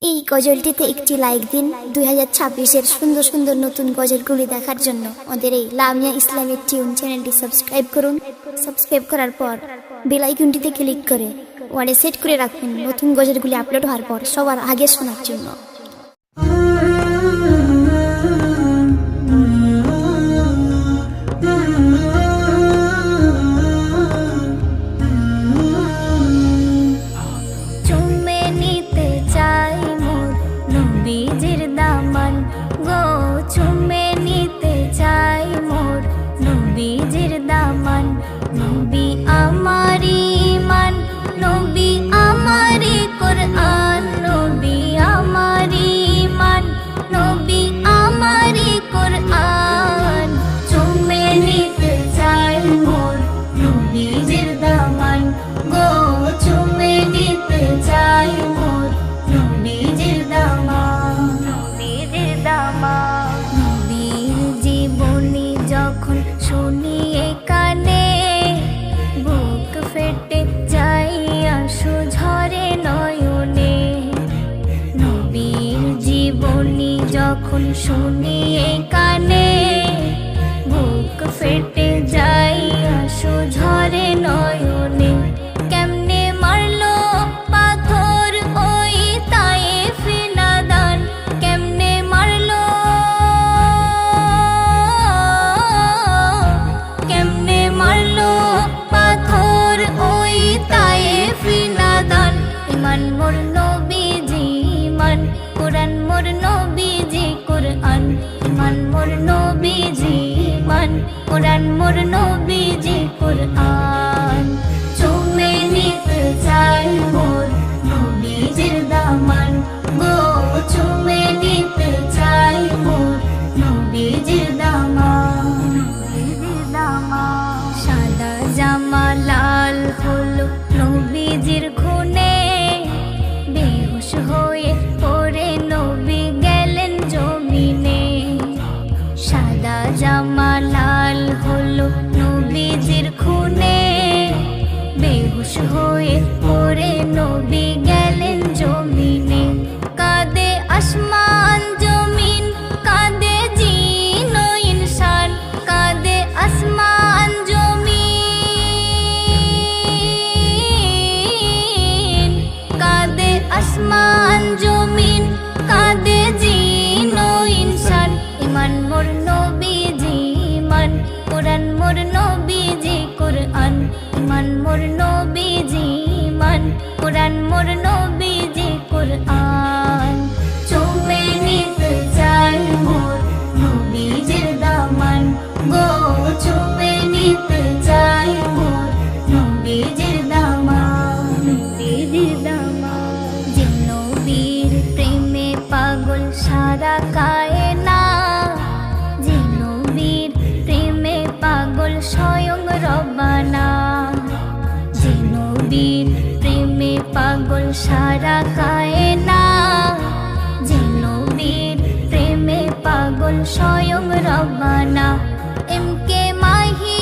এই গজলটিতে একটি লাইক দিন। 2026-এর সুন্দর সুন্দর নতুন গজলগুলি দেখার জন্য আমাদের এই লামিয়া ইসলামিক টিউন চ্যানেলটি সাবস্ক্রাইব করুন। সাবস্ক্রাইব করার পর বেল আইকনটিতে ক্লিক করে ওয়ালে সেট করে রাখুন নতুন গজলগুলি আপলোড হওয়ার পর সবার আগে শোনার জন্য। যখন শুনি এই কানে বুক ফেটে যাই আশু ঝরে নয়নে। কেমনে মারলো পাথর ওই তায়েফে নাদান, কেমনে মারলো, কেমনে মারলো পাথর ওই তায়েফে নাদান। ইমান মোর নবীজি ইমান, কোরআন মোর নবীজি কোরআন, ইমান মোর নবীজি ইমান, কোরআন মোর নবীজি কোরআন। চুমে নিতে চাই মোর নবীজির দামান গো, চুমে নিতে চাই মোর নবীজির দামান। সাদা জামা লাল হলো নবীজির খুনে, বেহুশ হয়ে পড়ে নবী গেলেন জমিনে। সাদা জামা লাল হলো নবীজির খুনে, বেহুশ হয়ে পড়ে নবী গেলেন জমিনে। কাঁদে আসমান জমিন, কাঁদে জিন ও ইনসান, কাঁদে আসমান জমিন, কাঁদে আসমান জমিন, কাঁদে জিন ও ইনসান। ইমান মোর নবীজি ইমান, কোরআন মোর নবীজি কোরআন, ইমান মোর নবীজি ইমান, কোরআন মোর নবীজি কোরআন। চুমে নিতে চাই মোর নবীজির দামান গো, চুমে নিতে চাই মোর নবীজির দামান, নবীজির দামান। যে নবীর প্রেমে পাগল সারা কায়না, যে নবীর প্রেমে পাগল স্বয়ং রব্বানা, যে নবীর প্রেমে পাগল সারা কায়না, যে নবীর প্রেমে পাগল স্বয়ং রব্বানা। এমকে মাহি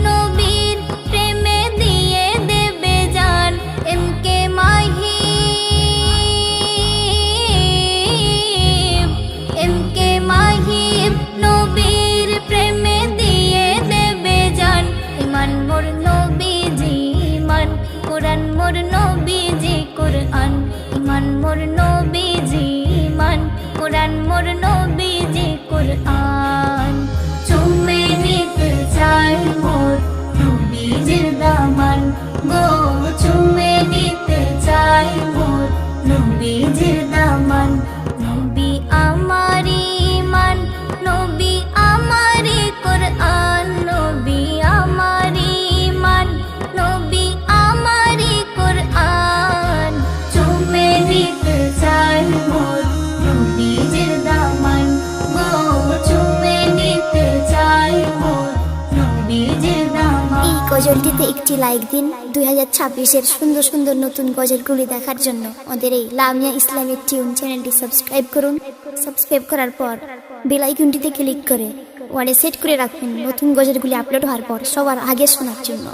নবীর প্রেমে দিয়ে দেবে জান, এমকে মাহি, এমকে মাহি নবীর প্রেমে দিয়ে দেবে জান। ইমান মোর নবীজি ইমান, কোরআন মোর নবীজি কোরআন, ইমান মোর নবীজি ইমান, কোরআন মোর নবীজি কোরআন। চুমে নিতে চাই মোর নবীজির দামান গো, চুমে নিতে চাই মোর নবীজির দামান। নবী আমারি ইমান, নবী আমারি কোরআন, নবী আমারি ইমান, নবী আমারি কোরআন। চুমে নিতে চাই মোর নবীজির দামান গো, চুমে নিতে চাই মোর নবীজির দামান। এই গজলটিতে একটি লাইক দিন। 2026-এর সুন্দর সুন্দর নতুন গজলগুলি দেখার জন্য আমাদের এই লামিয়া ইসলামিক টিউন চ্যানেলটি সাবস্ক্রাইব করুন। সাবস্ক্রাইব করার পর বেল আইকনটিতে ক্লিক করে ওয়ালে সেট করে রাখুন নতুন গজলগুলি আপলোড হওয়ার পর সবার আগে শোনার জন্য।